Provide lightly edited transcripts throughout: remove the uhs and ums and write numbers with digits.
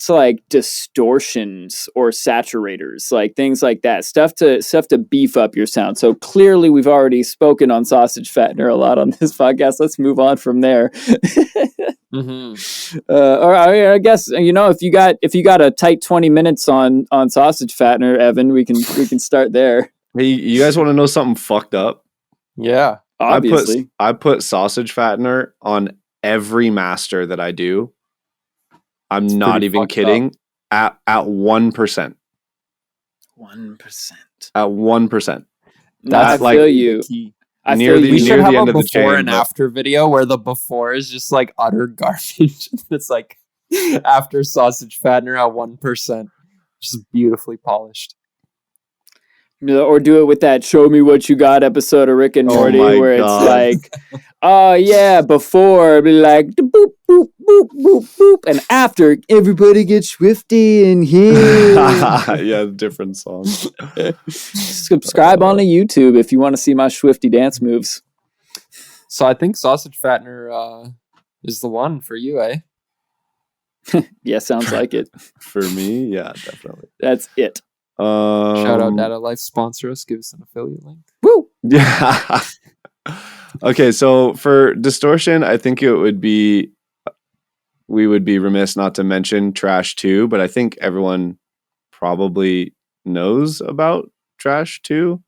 like distortions or saturators, like things like that, stuff to beef up your sound. So clearly we've already spoken on sausage fattener a lot on this podcast. Let's move on from there. Or I guess, if you got a tight 20 minutes on sausage fattener, Evan, we can start there. Hey, you guys want to know something fucked up? Yeah, obviously. I put sausage fattener on every master that I do. I'm not even kidding. At 1%. 1%. At 1%. I feel you. We should have a before and after video where the before is just like utter garbage. It's like after sausage fattener at 1%, just beautifully polished. Or do it with that "Show Me What You Got" episode of Rick and Morty, where it's like, "Oh yeah, before be like boop boop boop boop boop, and after everybody gets swifty in here." Yeah, different song. Subscribe on to YouTube if you want to see my swifty dance moves. So I think sausage fattener is the one for you, eh? Yeah, sounds like it. For me, yeah, definitely. That's it. Shout out Data Life, sponsor us, give us an affiliate link. Woo! Yeah. Okay, so for distortion, I think we would be remiss not to mention Trash 2, but I think everyone probably knows about Trash 2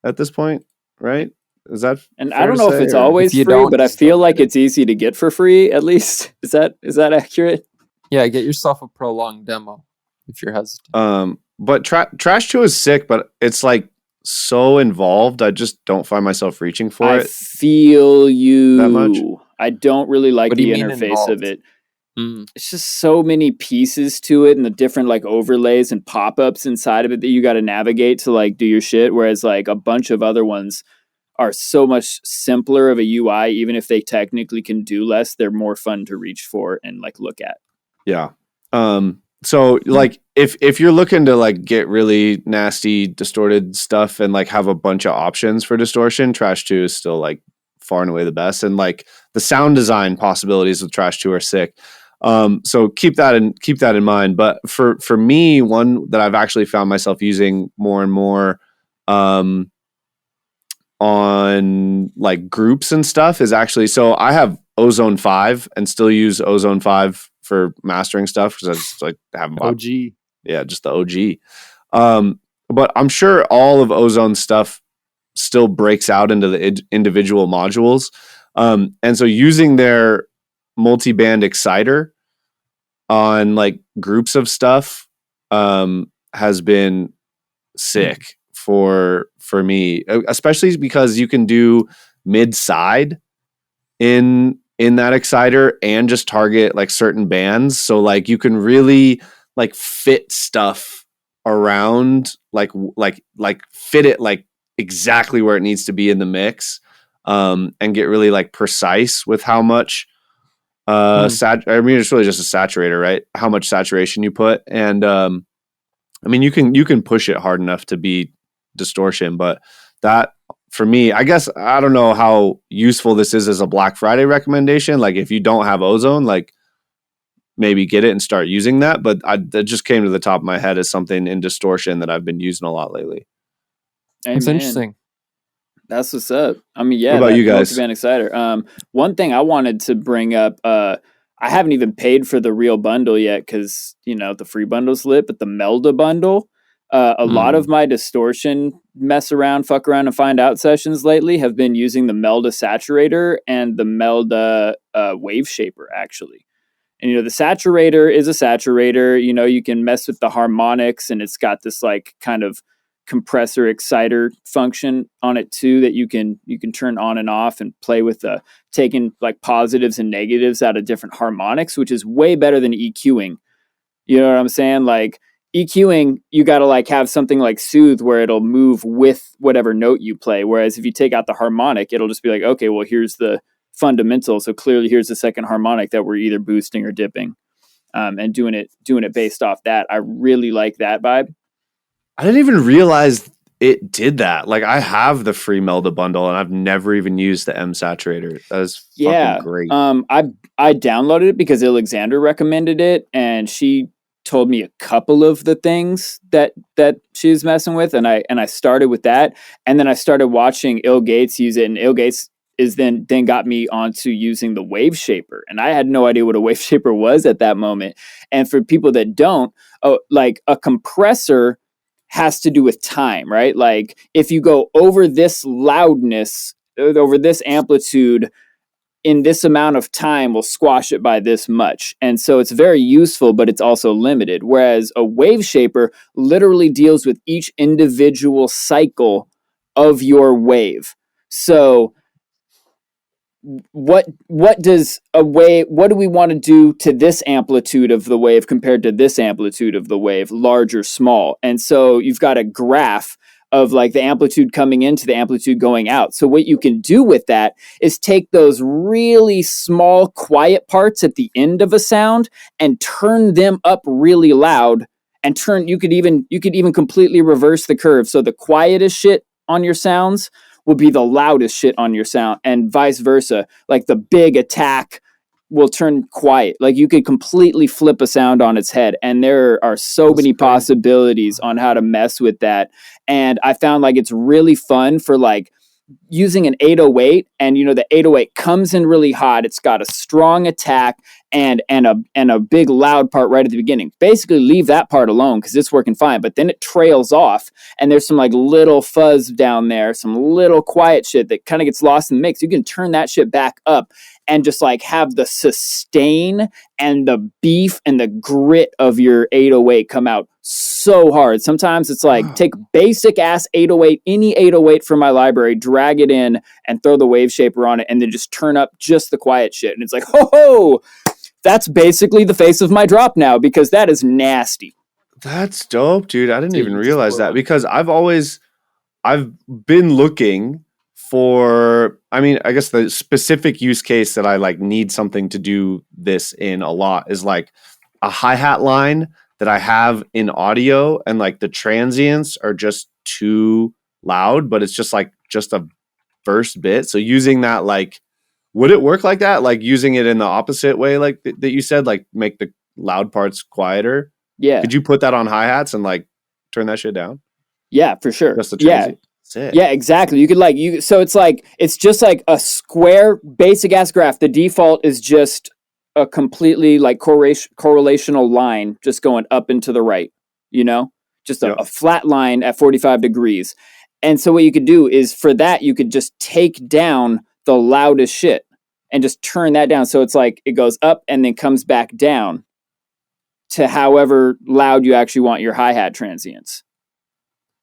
at this point, right? Is that and I don't know if it's always free, but I feel like it's easy to get for free, at least. Is that accurate? Yeah, get yourself a prolonged demo if you're hesitant. But Trash 2 is sick, but it's like so involved. I just don't find myself reaching for it. I feel you. That much. I don't really like the interface of it. It's just so many pieces to it and the different like overlays and pop-ups inside of it that you got to navigate to like do your shit. Whereas like a bunch of other ones are so much simpler of a UI. Even if they technically can do less, they're more fun to reach for and like look at. Yeah. So like if you're looking to like get really nasty distorted stuff and like have a bunch of options for distortion, Trash 2 is still like far and away the best. And like the sound design possibilities with Trash 2 are sick. So keep that in mind. But for me, one that I've actually found myself using more and more on like groups and stuff is actually, so I have Ozone 5 and still use Ozone 5 for mastering stuff because I just like have OG. Yeah, just the OG. But I'm sure all of Ozone stuff still breaks out into the individual modules. And so using their multi-band exciter on like groups of stuff has been sick for me, especially because you can do mid-side in that exciter and just target like certain bands. So like you can really like fit stuff around, like fit it like exactly where it needs to be in the mix, and get really like precise with how much it's really just a saturator, right? How much saturation you put. And I mean you can push it hard enough to be distortion, but that for me, I guess I don't know how useful this is as a Black Friday recommendation. Like if you don't have Ozone, like maybe get it and start using that. But that just came to the top of my head as something in distortion that I've been using a lot lately. It's interesting. That's what's up. I mean, yeah. What about you guys? Multi-band exciter. One thing I wanted to bring up, I haven't even paid for the real bundle yet because, the free bundle's lit, but the Melda bundle, a lot of my distortion mess around, fuck around and find out sessions lately have been using the Melda Saturator and the Melda Wave Shaper, actually. And, the Saturator is a saturator. You can mess with the harmonics, and it's got this like kind of compressor exciter function on it too that you can turn on and off and play with taking like positives and negatives out of different harmonics, which is way better than EQing. You know what I'm saying? Like EQing, you got to like have something like soothe where it'll move with whatever note you play. Whereas if you take out the harmonic, it'll just be like, okay, well, here's the fundamental. So clearly here's the second harmonic that we're either boosting or dipping, and doing it based off that. I really like that vibe. I didn't even realize it did that. Like I have the free Melda bundle and I've never even used the M Saturator. That is fucking great. I downloaded it because Alexander recommended it, and she told me a couple of the things that she was messing with, and I started with that, and then I started watching Il Gates use it, and Il Gates is then got me onto using the wave shaper, and I had no idea what a wave shaper was at that moment. And for people that don't, like a compressor has to do with time, right? Like if you go over this loudness, over this amplitude in this amount of time, will squash it by this much. And so it's very useful, but it's also limited. Whereas a wave shaper literally deals with each individual cycle of your wave. So what does a wave, what do we want to do to this amplitude of the wave compared to this amplitude of the wave, large or small? And so you've got a graph of like the amplitude coming into the amplitude going out. So what you can do with that is take those really small quiet parts at the end of a sound and turn them up really loud, and you could even completely reverse the curve. So the quietest shit on your sounds will be the loudest shit on your sound, and vice versa. Like the big attack will turn quiet. Like you could completely flip a sound on its head, and there are so many possibilities on how to mess with that. And I found like it's really fun for like using an 808, and you know the 808 comes in really hot. It's got a strong attack and a big loud part right at the beginning. Basically leave that part alone because it's working fine, but then it trails off and there's some like little fuzz down there, some little quiet shit that kind of gets lost in the mix. You can turn that shit back up and just like have the sustain and the beef and the grit of your 808 come out so hard. Sometimes it's like take basic ass 808, any 808 from my library, drag it in and throw the wave shaper on it, and then just turn up just the quiet shit. And it's like, ho, that's basically the face of my drop now, because that is nasty. That's dope, dude. I didn't even realize that, because I've been looking for, I mean, I guess the specific use case that I like need something to do this in a lot is like a hi-hat line that I have in audio, and like the transients are just too loud, but it's just like just a first bit. So using that, like, would it work like that? Like using it in the opposite way, like that you said, like make the loud parts quieter. Yeah. Could you put that on hi-hats and like turn that shit down? Yeah, for sure. Just the transient. Sick. Yeah, exactly. You could like so it's just like a square basic ass graph. The default is just a completely like correlational line just going up and to the right, you know? Just a flat line at 45 degrees. And so what you could do is for that you could just take down the loudest shit and just turn that down. So it's like it goes up and then comes back down to however loud you actually want your hi-hat transients.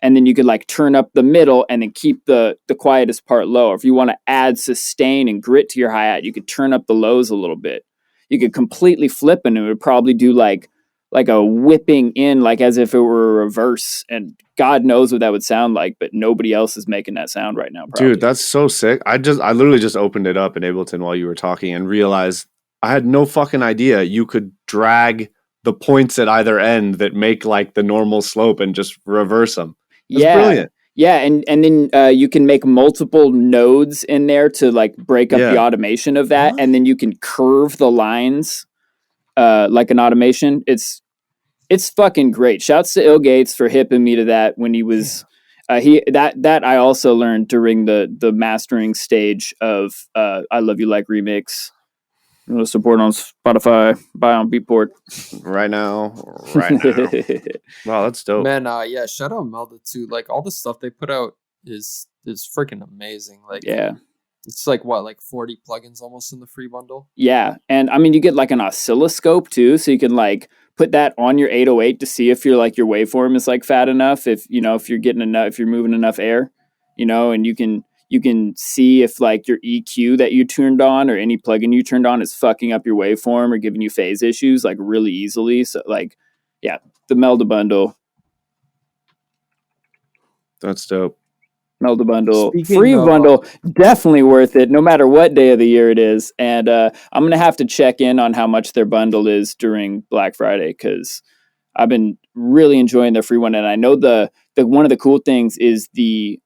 And then you could like turn up the middle and then keep the quietest part low. Or if you want to add sustain and grit to your hi-hat, you could turn up the lows a little bit. You could completely flip and it would probably do like a whipping in, like as if it were a reverse. And God knows what that would sound like, but nobody else is making that sound right now. Probably. Dude, that's so sick. I literally just opened it up in Ableton while you were talking and realized I had no fucking idea you could drag the points at either end that make like the normal slope and just reverse them. That's brilliant. Yeah, and then you can make multiple nodes in there to like break up the automation of that, and then you can curve the lines like an automation. It's fucking great. Shouts to Il Gates for hipping me to that when he was that I also learned during the mastering stage of I Love You Like remix. Support on Spotify, buy on Beatport right now. Wow, that's dope, man. Yeah, shout out Melda too. Like all the stuff they put out is freaking amazing. Like, yeah, it's like what, like 40 plugins almost in the free bundle. Yeah, and I mean you get like an oscilloscope too, so you can like put that on your 808 to see if your waveform is like fat enough, if you're getting enough, if you're moving enough air, and you can see if like your EQ that you turned on or any plugin you turned on is fucking up your waveform or giving you phase issues like really easily. So like, yeah, the Melda bundle. That's dope. Melda bundle, free bundle, definitely worth it no matter what day of the year it is. And I'm going to have to check in on how much their bundle is during Black Friday, because I've been really enjoying their free one. And I know the one of the cool things is the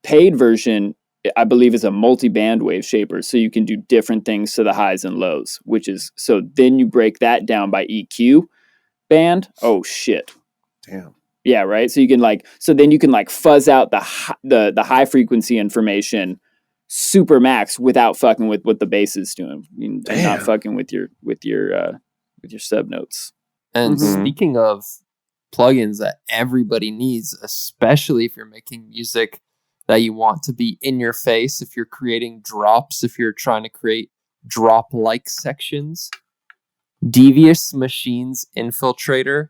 paid version I believe is a multi-band wave shaper. So you can do different things to the highs and lows, which is, so then you break that down by EQ band. Oh shit. Damn. Yeah, right. So you can so then you can fuzz out the high frequency information super max without fucking with what the bass is doing. And not fucking with your sub notes. And speaking of plugins that everybody needs, especially if you're making music that you want to be in your face, if you're creating drops, if you're trying to create drop-like sections, Devious Machines Infiltrator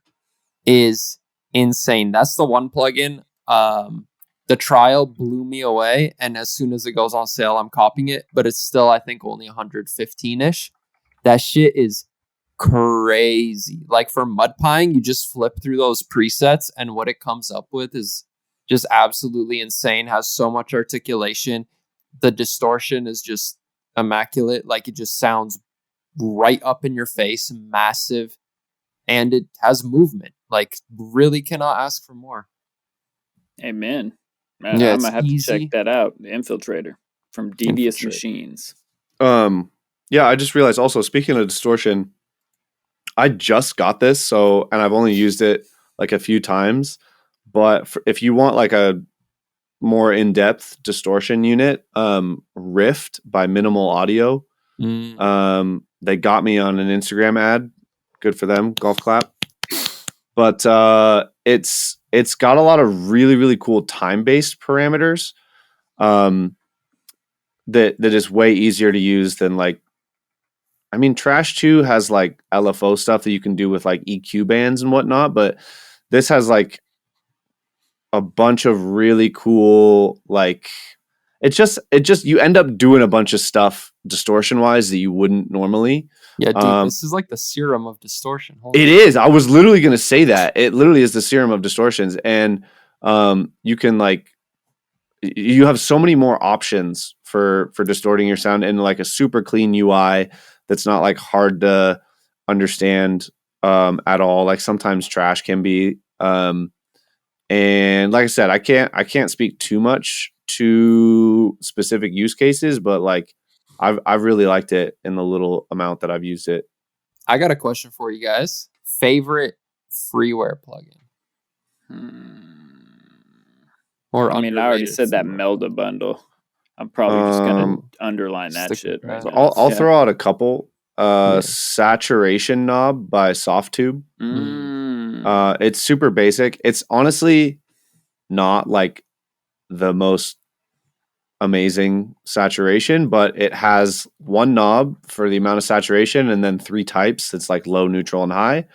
is insane. That's the one plugin. The trial blew me away, and as soon as it goes on sale, I'm copying it, but it's still, I think, only 115-ish. That shit is crazy. Like for mud pieing, you just flip through those presets, and what it comes up with is just absolutely insane. Has so much articulation. The distortion is just immaculate. Like it just sounds right up in your face, massive, and it has movement. Like really cannot ask for more. Amen. Man, yeah, I'm gonna have to check that out. The Infiltrator from Devious Machines. Yeah, I just realized also, speaking of distortion, I just got this, and I've only used it like a few times. But if you want like a more in-depth distortion unit, Rift by Minimal Audio. They got me on an Instagram ad. Good for them. Golf clap. But it's got a lot of really, really cool time-based parameters that is way easier to use than Trash 2 has like LFO stuff that you can do with like EQ bands and whatnot, but this has like a bunch of really cool, it just you end up doing a bunch of stuff distortion wise that you wouldn't normally. Yeah, dude, this is like the serum of distortion. It is. I was literally going to say that. It literally is the serum of distortions, and you can you have so many more options for distorting your sound in like a super clean UI that's not like hard to understand at all. Like sometimes Trash can be. And like I said, I can't speak too much to specific use cases, but like I've really liked it in the little amount that I've used it. I got a question for you guys. Favorite freeware plugin? Or I already said that Melda bundle. I'm probably just gonna underline that shit. Right so I'll throw out a couple. Saturation Knob by Softtube. It's super basic. It's honestly not like the most amazing saturation, but it has one knob for the amount of saturation and then 3 types. It's like low, neutral, and high.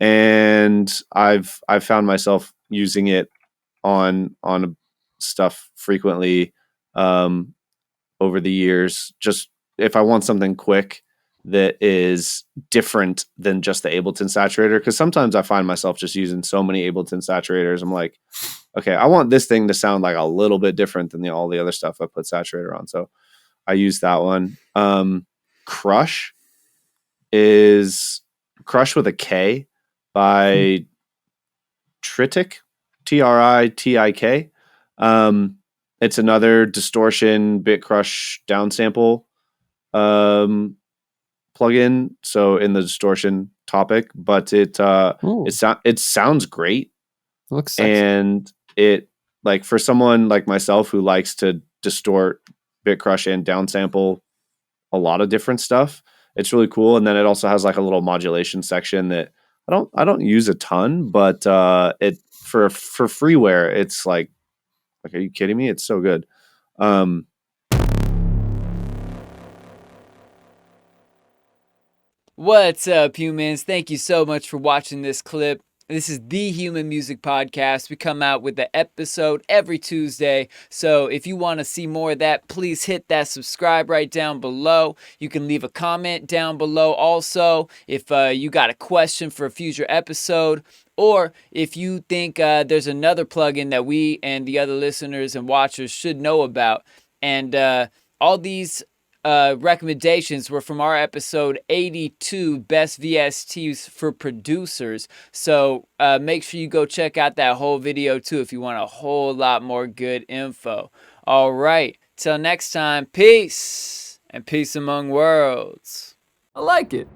And I've found myself using it on stuff frequently over the years. Just if I want something quick that is different than just the Ableton saturator, because sometimes I find myself just using so many Ableton saturators. I'm like, okay, I want this thing to sound like a little bit different than all the other stuff I put saturator on. So I use that one. Crush with a K by Tritik, Trittik. It's another distortion bit crush downsample plugin, so in the distortion topic, but it sounds great. It looks sexy. And it, like, for someone like myself who likes to distort, bit crush, and downsample a lot of different stuff, it's really cool. And then it also has like a little modulation section that I don't use a ton, but it for freeware, it's like, are you kidding me? It's so good. What's up, humans? Thank you so much for watching this clip. This is the Human Music Podcast. We come out with the episode every Tuesday. So if you want to see more of that, please hit that subscribe right down below. You can leave a comment down below also if you got a question for a future episode, or if you think there's another plugin that we and the other listeners and watchers should know about. And all these recommendations were from our episode 82, Best VSTs for Producers. So make sure you go check out that whole video too if you want a whole lot more good info. All right, Till next time, peace and peace among worlds. I like it.